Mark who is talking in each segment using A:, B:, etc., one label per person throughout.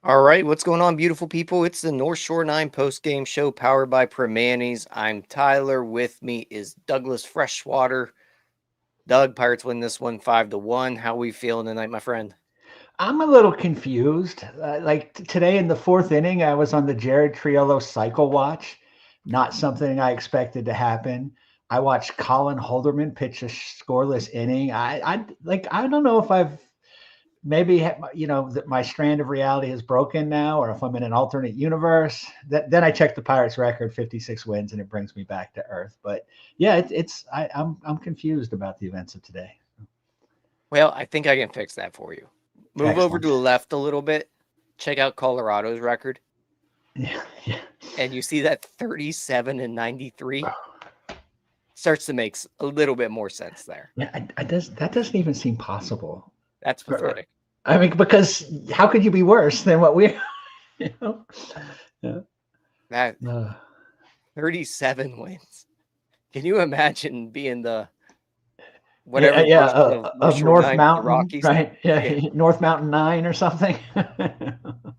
A: All right, what's going on, beautiful people? It's the North Shore 9 post-game show powered by Primanti's. I'm Tyler. With me is Douglas Freshwater. Doug, Pirates win this one 5-1. How are we feeling tonight, my friend?
B: I'm a little confused. Today in the fourth inning, I was on the Jared Triolo cycle watch. Not something I expected to happen. I watched Colin Holderman pitch a scoreless inning. I don't know if I've maybe that my strand of reality is broken now, or if I'm in an alternate universe. Then I check the Pirates record, 56 wins, and it brings me back to earth. But yeah, I'm confused about the events of today.
A: Well, I think I can fix that for you. Move
B: Excellent.
A: over to the left a little bit. Check out Colorado's record.
B: Yeah.
A: And you see that 37-93 starts to make a little bit more sense there.
B: Yeah, that doesn't even seem possible.
A: That's pathetic.
B: I mean, because how could you be worse than what we, you know? Yeah.
A: That 37 wins. Can you imagine being the whatever
B: of North
A: 9,
B: Mountain,
A: Rockies,
B: right? Yeah, North Mountain 9 or something.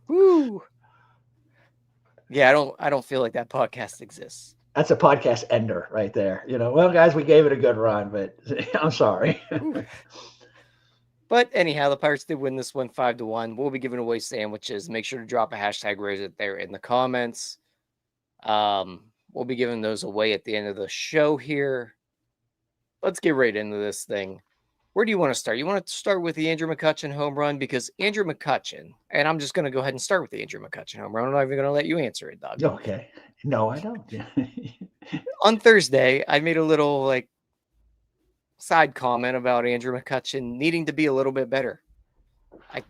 A: Woo. Yeah, I don't feel like that podcast exists.
B: That's a podcast ender right there. Well, guys, we gave it a good run, but I'm sorry.
A: But anyhow, the Pirates did win this one 5-1. We'll be giving away sandwiches. Make sure to drop a hashtag raise it there in the comments. We'll be giving those away at the end of the show here. Let's get right into this thing. Where do you want to start? You want to start with the Andrew McCutchen home run? Because Andrew McCutchen, and I'm just going to go ahead and start with the Andrew McCutchen home run. I'm not even going to let you answer it, Doug.
B: Okay. No, I don't.
A: On Thursday, I made a little side comment about Andrew McCutchen needing to be a little bit better. I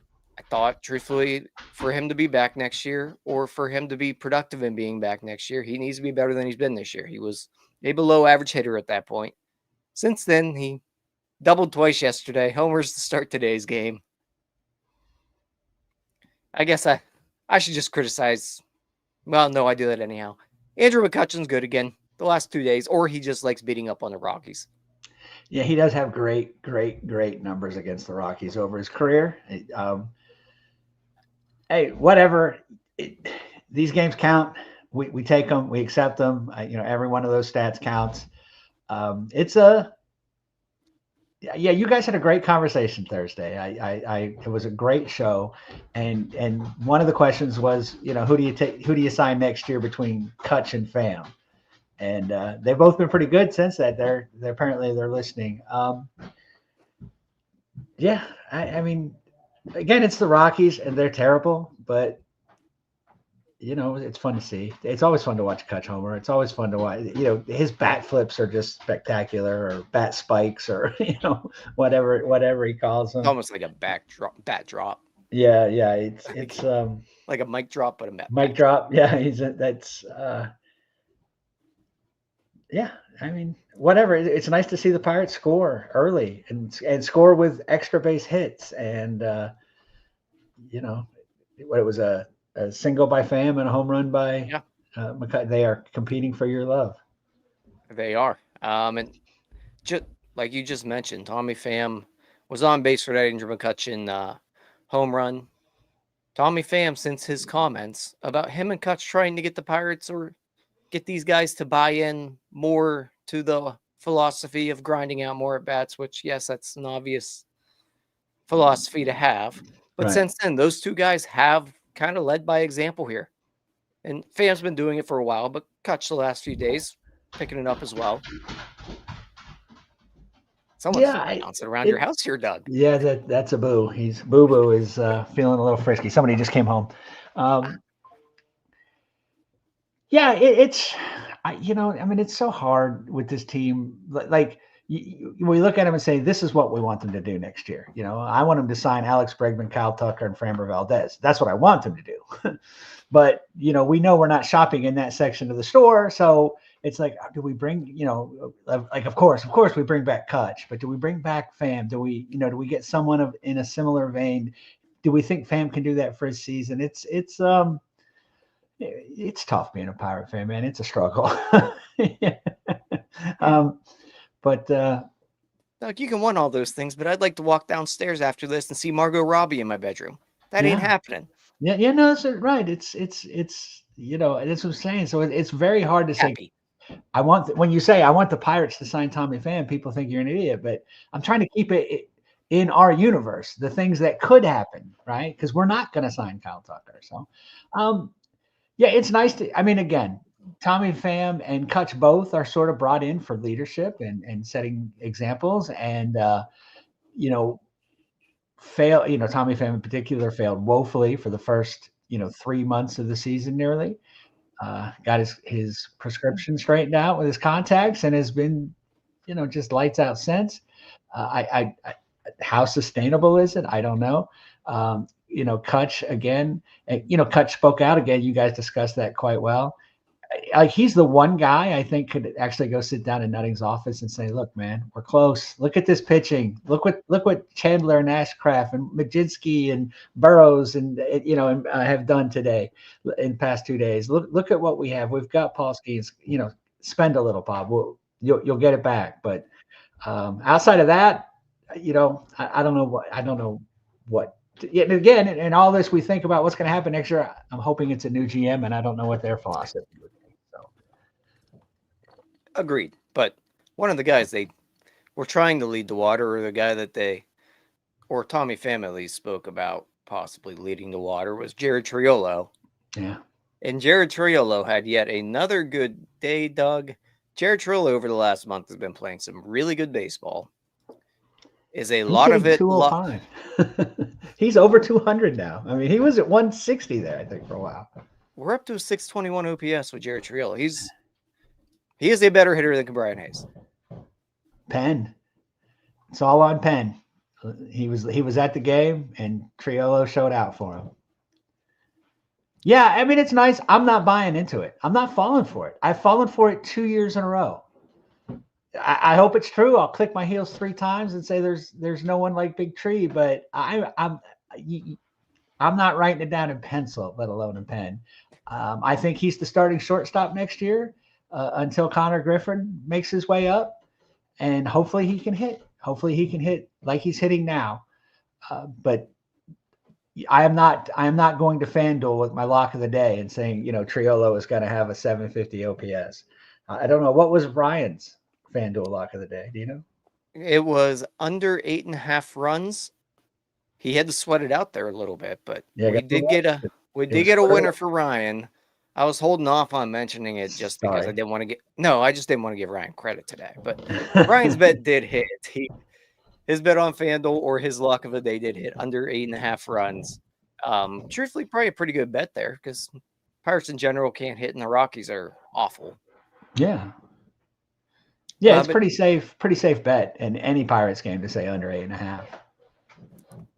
A: thought, truthfully, for him to be back next year, or for him to be productive in being back next year, he needs to be better than he's been this year. He was a below average hitter at that point. Since then, he doubled twice yesterday. Homers to start today's game. I guess I should just criticize. Well, no, I do that anyhow. Andrew McCutchen's good again the last 2 days, or he just likes beating up on the Rockies.
B: Yeah, he does have great numbers against the Rockies over his career. Hey, whatever. These games count. We take them. We accept them. Every one of those stats counts. You guys had a great conversation Thursday. It was a great show, and one of the questions was, who do you sign next year between Cutch and Pham? And they've both been pretty good since that. They're apparently listening. I mean, again, it's the Rockies and they're terrible, but it's fun to see. It's always fun to watch Cutch homer. It's always fun to watch. His bat flips are just spectacular, or bat spikes, or whatever he calls them.
A: It's almost like a bat drop.
B: Yeah. It's
A: like a mic drop, but a
B: mic drop. Yeah, yeah, I mean, whatever. It's nice to see the Pirates score early and score with extra base hits. And, what it was a single by Pham and a home run by McCutchen. They are competing for your love.
A: They are. And just like you just mentioned, Tommy Pham was on base for that Andrew McCutchen home run. Tommy Pham, since his comments about him and Cutch trying to get the Pirates or get these guys to buy in more to the philosophy of grinding out more at bats, which, yes, that's an obvious philosophy to have. But
B: Right.
A: Since then, those two guys have kind of led by example here. And Pham's been doing it for a while, but Cutch the last few days, picking it up as well. Someone's bouncing around your house here, Doug.
B: Yeah, that's a boo. Boo is feeling a little frisky. Somebody just came home. It's it's so hard with this team. Like, we look at him and say, this is what we want them to do next year. I want them to sign Alex Bregman, Kyle Tucker, and Framber Valdez. That's what I want them to do. But, we know we're not shopping in that section of the store. So it's like, do we bring, like, of course we bring back Cutch, but do we bring back Pham? Do we get someone in a similar vein? Do we think Pham can do that for his season? It's tough being a Pirate fan, man. It's a struggle. But
A: Look, you can want all those things, but I'd like to walk downstairs after this and see Margot Robbie in my bedroom. That ain't happening.
B: Yeah, no, that's right. It's that's what I'm saying. So it's very hard to say. When you say I want the Pirates to sign Tommy Pham, people think you're an idiot. But I'm trying to keep it in our universe, the things that could happen, right? Because we're not going to sign Kyle Tucker. So, yeah, it's nice to. I mean, again, Tommy Pham and Cutch both are sort of brought in for leadership and setting examples, and Tommy Pham in particular failed woefully for the first 3 months of the season nearly. Got his prescription straightened out with his contacts and has been just lights out since. How sustainable is it? I don't know. Cutch again. Cutch spoke out again. You guys discussed that quite well. Like, he's the one guy I think could actually go sit down in Nutting's office and say, "Look, man, we're close. Look at this pitching. Look what Chandler and Ashcraft and Mlodzinski and Burroughs and have done today in past 2 days. Look at what we have. We've got Paul Skeens. Spend a little, Bob. You'll get it back. But outside of that, I don't know what. Yeah, and again, in all this, we think about what's going to happen next year. I'm hoping it's a new GM, and I don't know what their philosophy would be. So,
A: agreed. But one of the guys they were trying to lead the water, or the guy that or Tommy Pham at least spoke about possibly leading the water, was Jared Triolo.
B: Yeah.
A: And Jared Triolo had yet another good day, Doug. Jared Triolo over the last month has been playing some really good baseball. Is a lot of it.
B: 205. He's over 200 now. I mean, he was at 160 there, I think, for a while.
A: We're up to a 621 OPS with Jared Triolo. He is a better hitter than Brian Hayes.
B: Penn. It's all on Penn. He was at the game, and Triolo showed out for him. Yeah, I mean, it's nice. I'm not buying into it. I'm not falling for it. I've fallen for it 2 years in a row. I hope it's true. I'll click my heels 3 times and say there's no one like Big Tree, but I'm not writing it down in pencil, let alone in pen. I think he's the starting shortstop next year until Connor Griffin makes his way up, and hopefully he can hit. Hopefully he can hit like he's hitting now. But I am not going to FanDuel with my lock of the day and saying Triolo is going to have a 750 OPS. I don't know, what was Ryan's FanDuel lock of the day? Do you know?
A: It was under 8.5 runs. He had to sweat it out there a little bit, but
B: Yeah,
A: we did get a winner for Ryan. I was holding off on mentioning it just because I didn't want to I just didn't want to give Ryan credit today. But Ryan's bet did hit. His bet on FanDuel, or his lock of the day, did hit under 8.5 runs. Truthfully, probably a pretty good bet there, because Pirates in general can't hit, and the Rockies are awful.
B: Yeah. Yeah, it's pretty safe bet in any Pirates game to say under 8.5.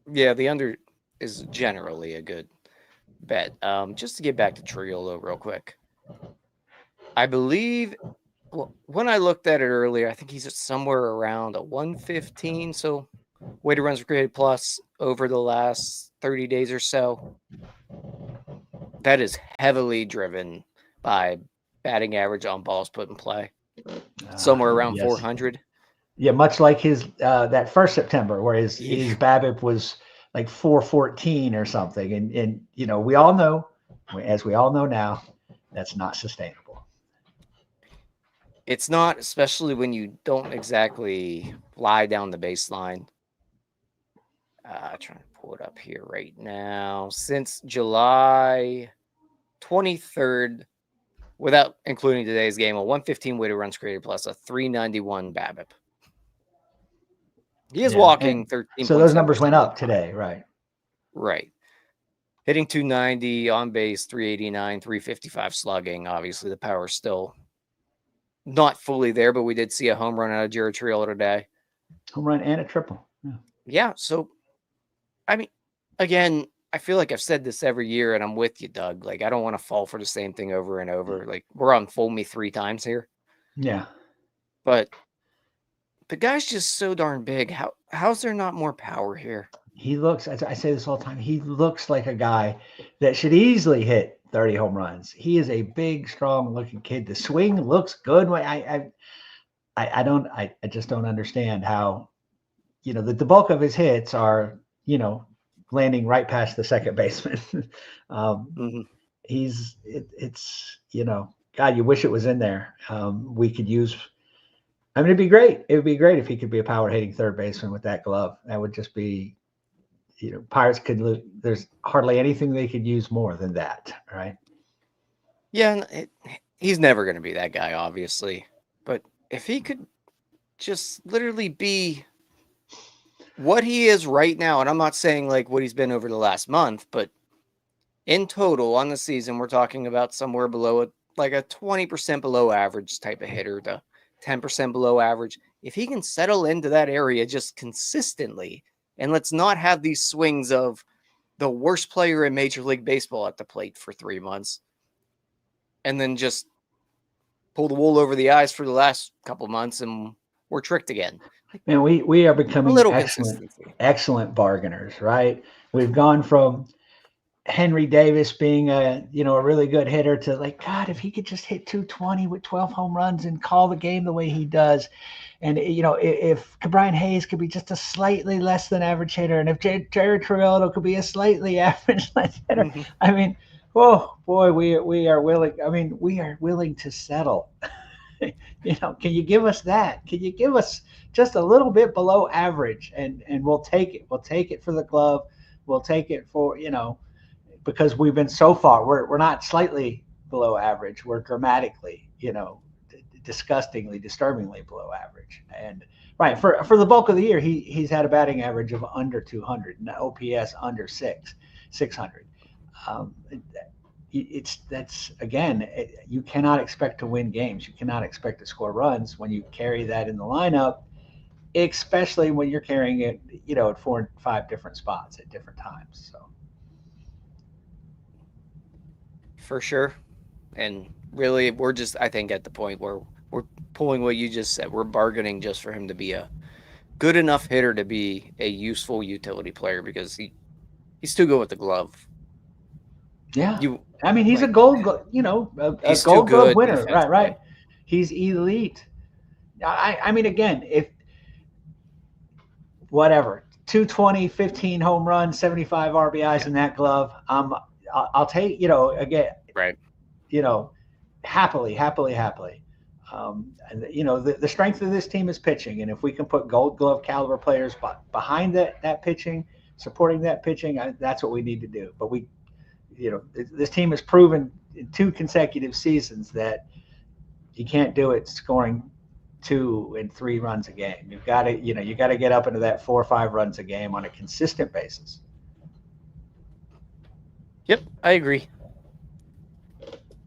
A: Yeah, the under is generally a good bet. Just to get back to Triolo real quick. I believe, when I looked at it earlier, I think he's somewhere around a 115. So weighted runs created plus over the last 30 days or so. That is heavily driven by batting average on balls put in play. Somewhere around 400.
B: Yeah, much like his that first September, where his BABIP was like 414 or something, and we all know, as we all know now, that's not sustainable.
A: It's not, especially when you don't exactly lie down the baseline. Trying to pull it up here right now. Since July 23rd, without including today's game, a 115 weighted runs created plus a 391 BABIP. He is walking 13.
B: So those numbers went up today, right?
A: Right. Hitting 290, on base 389, 355 slugging. Obviously, the power is still not fully there, but we did see a home run out of Jared Triolo today.
B: Home run and a triple.
A: Yeah. So, I mean, again, I feel like I've said this every year, and I'm with you, Doug. Like, I don't want to fall for the same thing over and over. Like, we're on Fool Me 3 times here.
B: Yeah.
A: But the guy's just so darn big. How's there not more power here?
B: He looks, I say this all the time, he looks like a guy that should easily hit 30 home runs. He is a big, strong looking kid. The swing looks good. I just don't understand how, the bulk of his hits are, landing right past the second baseman. It's God, you wish it was in there. We could use, it'd be great. It would be great if he could be a power hitting third baseman with that glove. That would just be, Pirates could, there's hardly anything they could use more than that. Right.
A: Yeah. He's never going to be that guy, obviously. But if he could just literally be what he is right now, and I'm not saying like what he's been over the last month, but in total on the season, we're talking about somewhere below like a 20% below average type of hitter to 10% below average. If he can settle into that area just consistently, and let's not have these swings of the worst player in Major League Baseball at the plate for 3 months, and then just pull the wool over the eyes for the last couple months, and we're tricked again.
B: Man, we are becoming
A: excellent
B: bargainers, right? We've gone from Henry Davis being a really good hitter to like, God, if he could just hit 220 with 12 home runs and call the game the way he does. And, if Brian Hayes could be just a slightly less than average hitter, and if Jared Triolo could be a slightly average less hitter,
A: Mm-hmm.
B: I mean, oh boy, we are willing. I mean, we are willing to settle. Can you give us that? Can you give us just a little bit below average, and we'll take it. We'll take it for the glove. We'll take it for, because we've been so far. We're not slightly below average. We're dramatically, disgustingly, disturbingly below average. And right for the bulk of the year, he's had a batting average of under 200, and OPS under 600. You cannot expect to win games. You cannot expect to score runs when you carry that in the lineup, especially when you're carrying it, at 4 and 5 different spots at different times. So.
A: For sure. And really, we're just, I think, at the point where we're pulling what you just said. We're bargaining just for him to be a good enough hitter to be a useful utility player, because he's too good with the glove.
B: Yeah. He's a gold, a gold glove winner. Right. He's elite. Again, if whatever, 220, 15 home runs, 75 RBIs in that glove, I'll take, again,
A: right.
B: Happily. The strength of this team is pitching. And if we can put gold glove caliber players behind that pitching, supporting that pitching, that's what we need to do. But this team has proven in 2 consecutive seasons that you can't do it scoring 2 and 3 runs a game. You've got to, you got to get up into that 4 or 5 runs a game on a consistent basis.
A: Yep, I agree.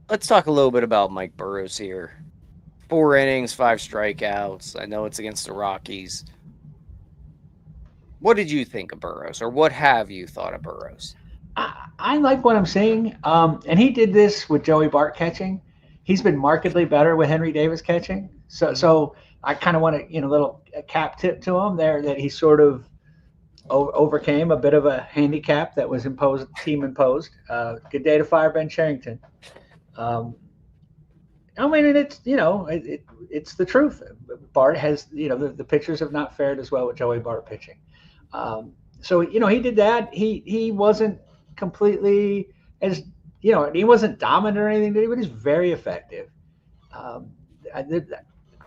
A: Let's talk a little bit about Mike Burrows here. 4 innings, 5 strikeouts. I know it's against the Rockies. What did you think of Burrows, or what have you thought of Burrows?
B: I like what I'm seeing. And he did this with Joey Bart catching. He's been markedly better with Henry Davis catching. So I kind of want to, little cap tip to him there, that he sort of overcame a bit of a handicap that was team imposed. Good day to fire Ben Cherington. It's the truth. Bart has, the pitchers have not fared as well with Joey Bart pitching. So he did that. He wasn't completely as, he wasn't dominant or anything, but he was very effective.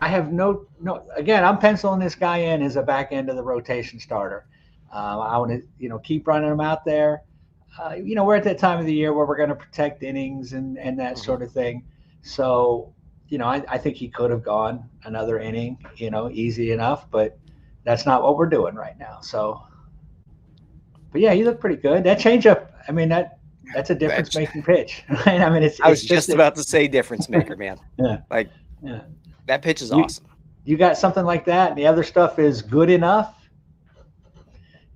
B: I have no, again, I'm penciling this guy in as a back end of the rotation starter. I want to, keep running him out there. We're at that time of the year where we're going to protect innings and that sort of thing. So, I think he could have gone another inning, easy enough, but that's not what we're doing right now. So, but yeah, he looked pretty good. That changeup, that's a difference making pitch, right?
A: I was just about to say difference maker, man.
B: Yeah.
A: Like,
B: yeah.
A: That pitch is
B: You
A: awesome.
B: you got something like that, and the other stuff is good enough.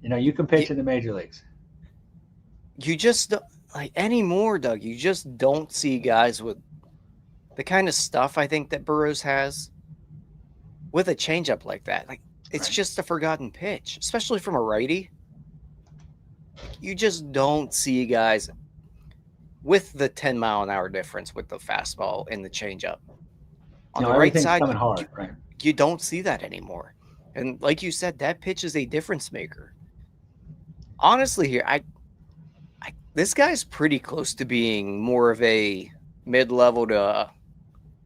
B: You can pitch in the major leagues.
A: You just like anymore, Doug. You just don't see guys with the kind of stuff I think that Burroughs has with a changeup like that. Like it's
B: Right.
A: just a forgotten pitch, especially from a righty. You just don't see guys with the 10-mile-an-hour difference with the fastball and the changeup. On the right
B: Everything's
A: side,
B: coming hard, right?
A: you don't see that anymore. And like you said, that pitch is a difference maker. Honestly, here, this guy's pretty close to being more of a mid-level to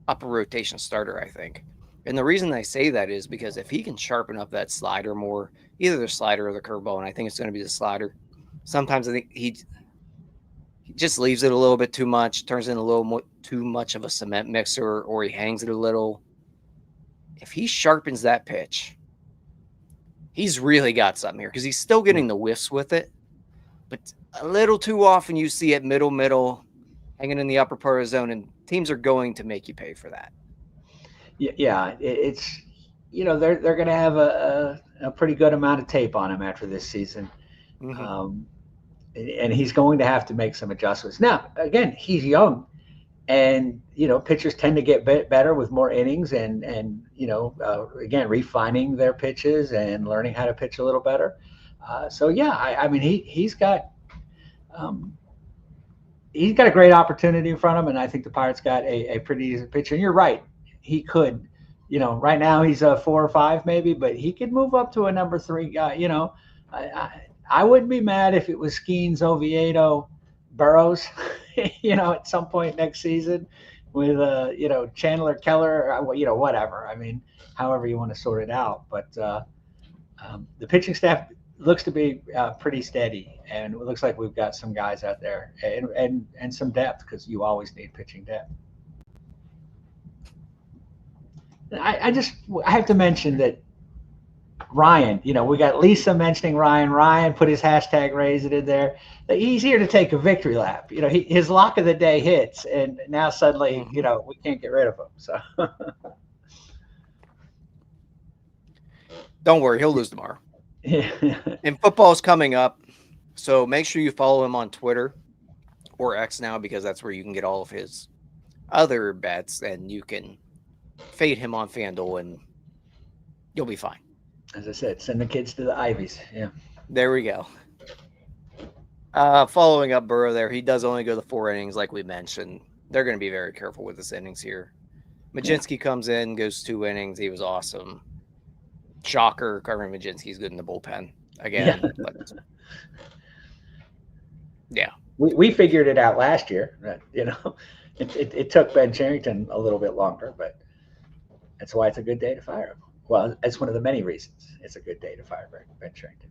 A: upper rotation starter, I think. And the reason I say that is because if he can sharpen up that slider more, either the slider or the curveball, and I think it's going to be the slider. Sometimes I think he just leaves it a little bit too much, turns in a little too much of a cement mixer, or he hangs it a little. If he sharpens that pitch, he's really got something here because he's still getting the whiffs with it, but a little too often you see it middle, hanging in the upper part of the zone, and teams are going to make you pay for that.
B: Yeah, it's they're going to have a pretty good amount of tape on him after this season, and he's going to have to make some adjustments. Now, again, he's young, and pitchers tend to get better with more innings, and again, refining their pitches and learning how to pitch a little better. So yeah, I mean he's got a great opportunity in front of him, and I think the Pirates got a pretty decent pitcher. And you're right, he could, right now he's a 4 or 5 maybe, but he could move up to a number 3 guy. I wouldn't be mad if it was Skeens, Oviedo, Burroughs, at some point next season with Chandler, Keller, whatever. I mean, however you want to sort it out. But the pitching staff looks to be pretty steady, and it looks like we've got some guys out there and some depth, because you always need pitching depth. I have to mention that Ryan, we got Lisa mentioning Ryan. Ryan put his hashtag raise it in there. He's here to take a victory lap. His lock of the day hits, and now suddenly, we can't get rid of him. So
A: don't worry, he'll lose tomorrow.
B: Yeah.
A: And football's coming up, so make sure you follow him on Twitter or X now, because that's where you can get all of his other bets, and you can fade him on FanDuel, and you'll be fine.
B: As I said, send the kids to the Ivies. Yeah.
A: There we go. Following up Burrow there, he does only go the 4 innings, like we mentioned. They're going to be very careful with his innings here. Mlodzinski comes in, goes 2 innings. He was awesome. Shocker, Carmen Mlodzinski's good in the bullpen again.
B: Yeah.
A: But, yeah.
B: We figured it out last year. It took Ben Cherington a little bit longer, but that's why it's a good day to fire him. Well, it's one of the many reasons it's a good day to fire Ben Cherington.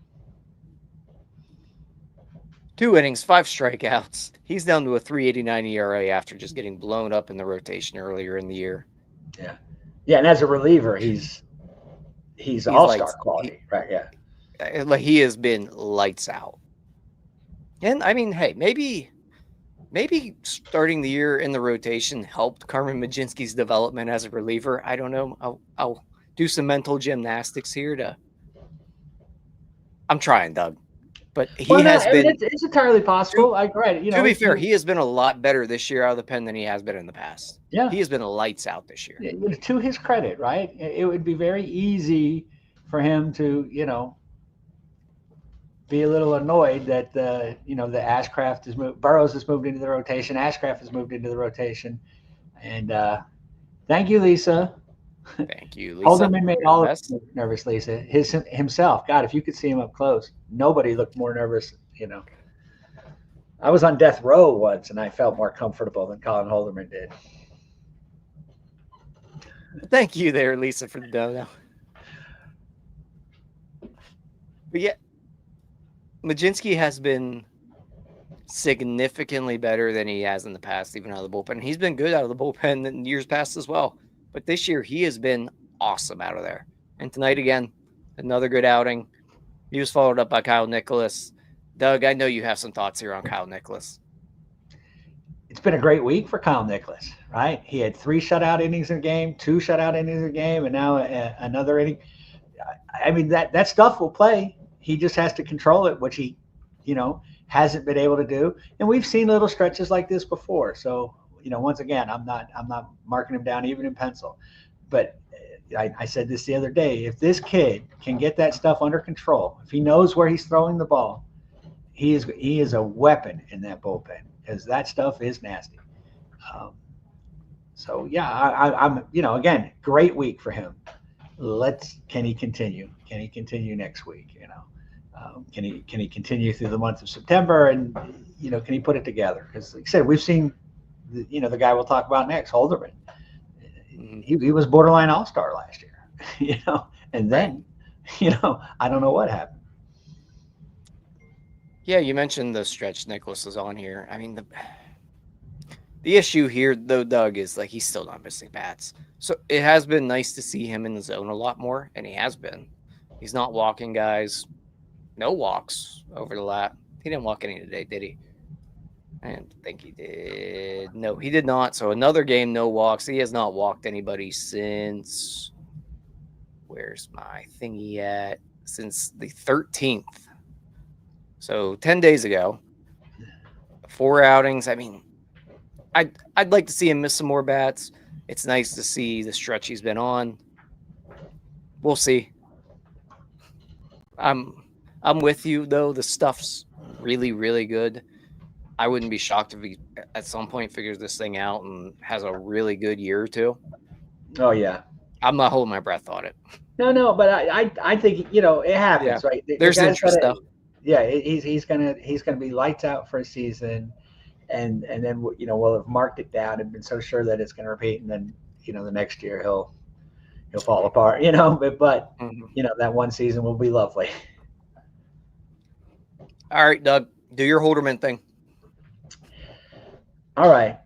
A: 2 innings, 5 strikeouts. He's down to a 3.89 ERA after just getting blown up in the rotation earlier in the year.
B: Yeah, and as a reliever, he's all-star quality, right? Yeah,
A: like he has been lights out. And I mean, hey, maybe starting the year in the rotation helped Carmen Mlodzinski's development as a reliever. I don't know. I'll do some mental gymnastics here I'm trying, Doug. But
B: it's entirely possible.
A: To be fair, he has been a lot better this year out of the pen than he has been in the past.
B: Yeah.
A: He has been lights out this year.
B: To his credit, right? It would be very easy for him to, be a little annoyed that the Ashcraft has moved, Burroughs has moved into the rotation, Ashcraft has moved into the rotation. And thank you, Lisa.
A: Thank you, Lisa.
B: Holderman made all of us nervous, Lisa. Himself. God, if you could see him up close, nobody looked more nervous. I was on death row once, and I felt more comfortable than Colin Holderman did.
A: Thank you there, Lisa, for the dono. But yeah, Mlodzinski has been significantly better than he has in the past, even out of the bullpen. He's been good out of the bullpen in years past as well. But this year, he has been awesome out of there. And tonight, again, another good outing. He was followed up by Kyle Nicolas. Doug, I know you have some thoughts here on Kyle Nicolas.
B: it's been a great week for Kyle Nicolas, right? He had 3 shutout innings in a game, 2 shutout innings in a game, and now another inning. I mean, that stuff will play. He just has to control it, which he, hasn't been able to do. And we've seen little stretches like this before. So, once again, I'm not marking him down even in pencil. But I said this the other day. If this kid can get that stuff under control, if he knows where he's throwing the ball, he is a weapon in that bullpen because that stuff is nasty. So yeah, I'm again, great week for him. Can he continue? Can he continue next week? Can he continue through the month of September? And can he put it together? Because like I said, we've seen the guy we'll talk about next, Holderman. He was borderline all-star last year, and then I don't know what happened.
A: Yeah, you mentioned the stretch Nicolas is on here. I mean, the issue here, though, Doug, is like he's still not missing bats. So it has been nice to see him in the zone a lot more, and he has been. He's not walking guys. No walks over the lap. He didn't walk any today, did he? I didn't think he did. No, he did not. So another game, no walks. He has not walked anybody since. Where's my thingy at? Since the 13th. So 10 days ago. 4 outings. I mean, I'd like to see him miss some more bats. It's nice to see the stretch he's been on. We'll see. I'm with you though. The stuff's really, really good. I wouldn't be shocked if he at some point figures this thing out and has a really good year or two.
B: Oh yeah.
A: I'm not holding my breath on it.
B: No, but I think it happens, right?
A: There's interest though.
B: Yeah, he's gonna be lights out for a season, and then we'll have marked it down and been so sure that it's gonna repeat, and then the next year he'll fall apart, but that one season will be lovely.
A: All right, Doug, do your Holderman thing.
B: All right.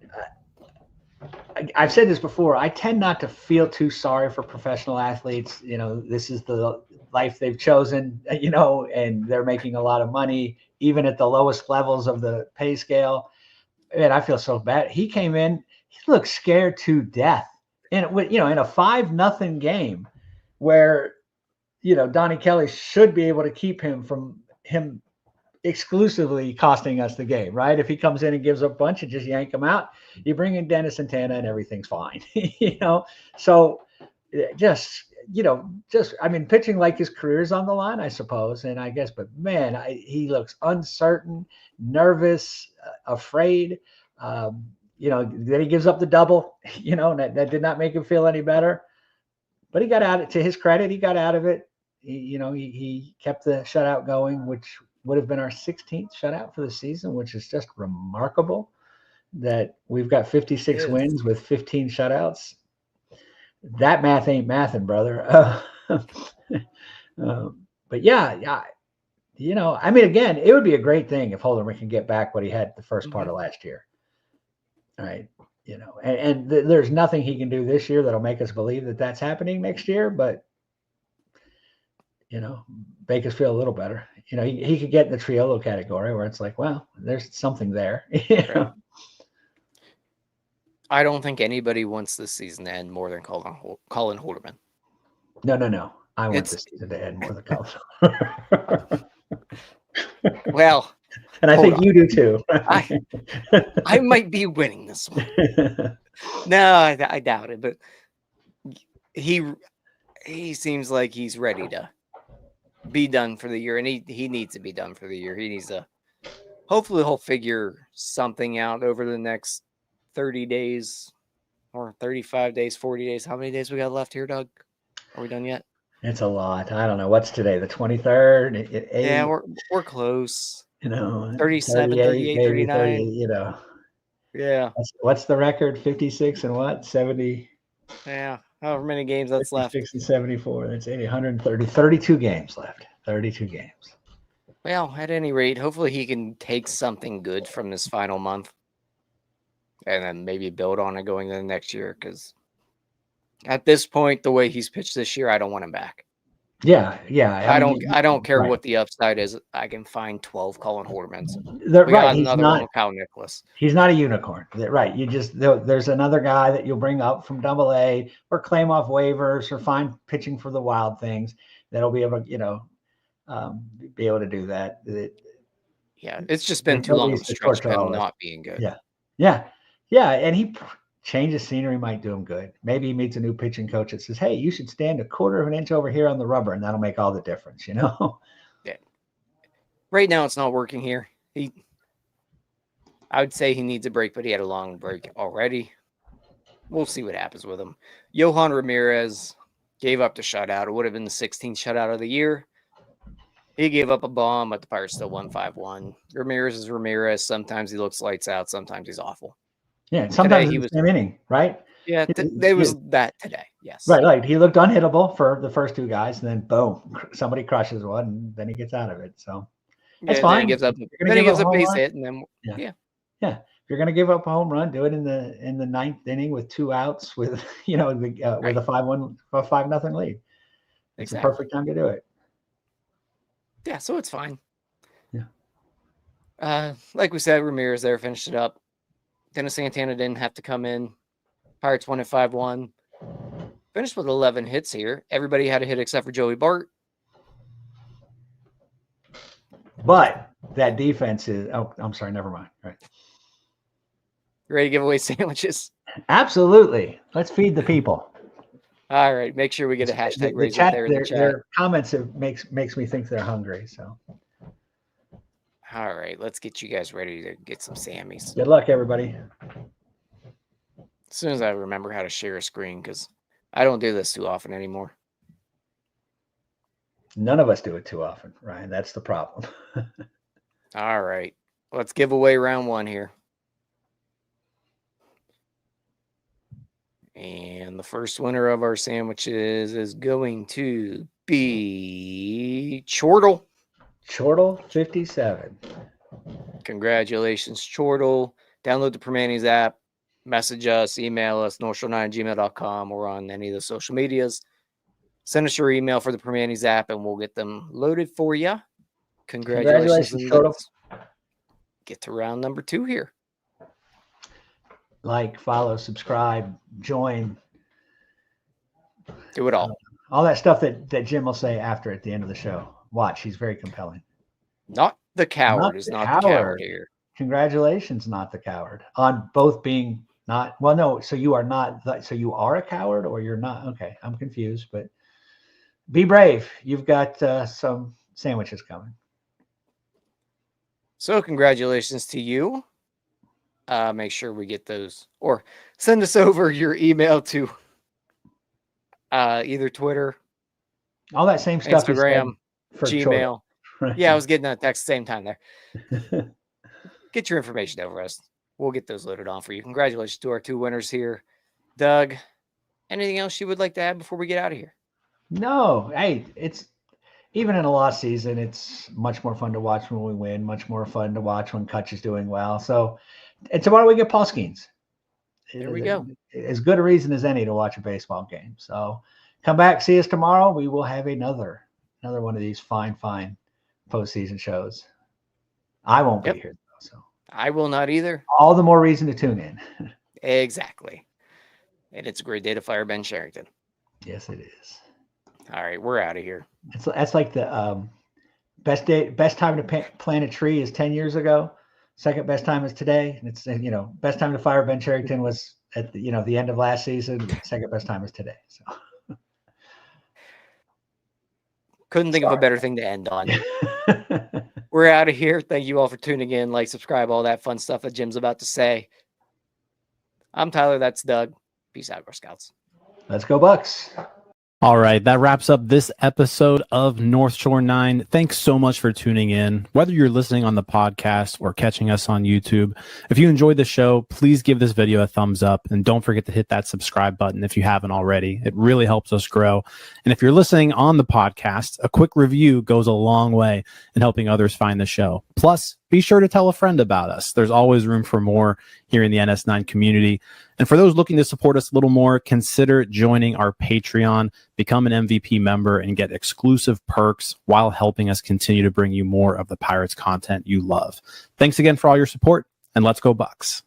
B: I've said this before. I tend not to feel too sorry for professional athletes. This is the life they've chosen, and they're making a lot of money, even at the lowest levels of the pay scale. And I feel so bad. He came in, he looked scared to death. And in a 5-0 game where, Donnie Kelly should be able to keep him from him exclusively costing us the game, right? If he comes in and gives up a bunch and just yank him out, you bring in Dennis Santana and everything's fine, So I mean, pitching like his career's on the line, I suppose. And I guess, but man, he looks uncertain, nervous, afraid. Then he gives up the double, and that did not make him feel any better. But he got out of it. To his credit, he got out of it. He kept the shutout going, which would have been our 16th shutout for the season, which is just remarkable that we've got 56 wins with 15 shutouts. That math ain't mathin', brother. But yeah. I mean, again, it would be a great thing if Holderman can get back what he had the first part of last year. All right. And there's nothing he can do this year that'll make us believe that that's happening next year, but make us feel a little better. He could get in the Triolo category where it's like, well, there's something there.
A: Right. I don't think anybody wants this season to end more than Colin Holderman.
B: No. I want this season to end more than Colin.
A: Well,
B: and I think you do too.
A: I might be winning this one. No, I doubt it. But he seems like he's ready to be done for the year, and he needs to be done for the year. He needs to. Hopefully, he'll figure something out over the next 30 days or 35 days, 40 days. How many days we got left here, Doug? Are we done yet?
B: It's a lot. I don't know. What's today? The 23rd?
A: Yeah, we're close. 37,
B: 38,
A: 38, 39.
B: 30,
A: Yeah.
B: What's the record? 56 and what? 70?
A: Yeah. However many games that's left.
B: 56 and 74. That's 80, 130. 32 games left. 32 games.
A: Well, at any rate, hopefully he can take something good from this final month and then maybe build on it going into the next year, because at this point, the way he's pitched this year, I don't want him back.
B: Yeah.
A: I don't care what the upside is. I can find 12 Colin Holdermans. We got another one with Kyle Nicolas.
B: He's not a unicorn, right? There's another guy that you'll bring up from AA or claim off waivers or find pitching for the Wild things that'll be able to, be able to do that.
A: Yeah, it's just been too long of a stretch of him not being good.
B: Yeah. And he changes scenery might do him good. Maybe he meets a new pitching coach that says, "Hey, you should stand a quarter of an inch over here on the rubber," and that'll make all the difference.
A: Yeah. Right now, it's not working here. I would say he needs a break, but he had a long break already. We'll see what happens with him. Yohan Ramirez gave up the shutout. It would have been the 16th shutout of the year. He gave up a bomb, but the Pirates still won 5-1. Ramirez is Ramirez. Sometimes he looks lights out. Sometimes he's awful.
B: Yeah, sometimes he was the same inning, right?
A: Yeah, there was that today. Yes.
B: Right, like he looked unhittable for the first two guys, and then boom, somebody crushes one, and then he gets out of it. So it's fine.
A: Then he gives up a base hit, and then
B: yeah. If you're going to give up a home run, do it in the ninth inning with 2 outs, with with a 5-0 lead. It's the perfect time to do it.
A: Yeah, so it's fine.
B: Yeah.
A: Like we said, Ramirez there finished it up. Dennis Santana didn't have to come in. Pirates won at 5-1. Finished with 11 hits here. Everybody had a hit except for Joey Bart.
B: But that defense is... Oh, I'm sorry. Never mind. All right.
A: You ready to give away sandwiches?
B: Absolutely. Let's feed the people.
A: All right. Make sure we get a hashtag raised up there in the chat.
B: Their comments makes me think they're hungry. So...
A: All right, let's get you guys ready to get some Sammys.
B: Good luck, everybody.
A: As soon as I remember how to share a screen, because I don't do this too often anymore.
B: None of us do it too often, Ryan. That's the problem.
A: All right, let's give away round 1 here. And the first winner of our sandwiches is going to be Chortle.
B: Chortle 57.
A: Congratulations, Chortle. Download the Primanti's app, message us, email us, northshore9@gmail.com, or on any of the social medias. Send us your email for the Primanti's app, and we'll get them loaded for you. Congratulations, Chortle. Get to round number 2 here.
B: Like, follow, subscribe, join.
A: Do it all.
B: All that stuff that Jim will say after at the end of the show. Watch, he's very compelling.
A: Not the coward is not the coward here.
B: Congratulations, not the coward, on both being not. Well, no. So you are not. So you are a coward, or you're not. Okay, I'm confused. But be brave. You've got some sandwiches coming.
A: So congratulations to you. Make sure we get those, or send us over your email to either Twitter,
B: all that same stuff,
A: Instagram,
B: for
A: Gmail. Yeah, I was getting that text same time there. Get your information over us. We'll get those loaded on for you. Congratulations to our 2 winners here. Doug, anything else you would like to add before we get out of here?
B: No. Hey, it's even in a lost season, it's much more fun to watch when we win, much more fun to watch when Cutch is doing well. So, and tomorrow we get Paul Skeens.
A: There we go.
B: As good a reason as any to watch a baseball game. So come back, see us tomorrow. We will have another one of these fine postseason shows. I won't be here, though, so
A: I will not either. All
B: the more reason to tune in.
A: Exactly. And it's a great day to fire Ben Sherrington.
B: Yes, it is.
A: All right, we're out of here.
B: That's like the best time to plant a tree is 10 years ago. Second best time is today. And it's best time to fire Ben Sherrington was at the end of last season. Second best time is today. So
A: couldn't think of a better thing to end on. We're out of here. Thank you all for tuning in. Like, subscribe, all that fun stuff that Jim's about to say. I'm Tyler. That's Doug. Peace out, Girl Scouts.
B: Let's go, Bucks.
C: All right, that wraps up this episode of North Shore 9. Thanks so much for tuning in, whether you're listening on the podcast or catching us on YouTube. If you enjoyed the show, please give this video a thumbs up, and don't forget to hit that subscribe button if you haven't already. It really helps us grow. And if you're listening on the podcast, a quick review goes a long way in helping others find the show. Plus, be sure to tell a friend about us. There's always room for more here in the NS9 community. And for those looking to support us a little more, consider joining our Patreon, become an MVP member, and get exclusive perks while helping us continue to bring you more of the Pirates content you love. Thanks again for all your support, and let's go Bucks.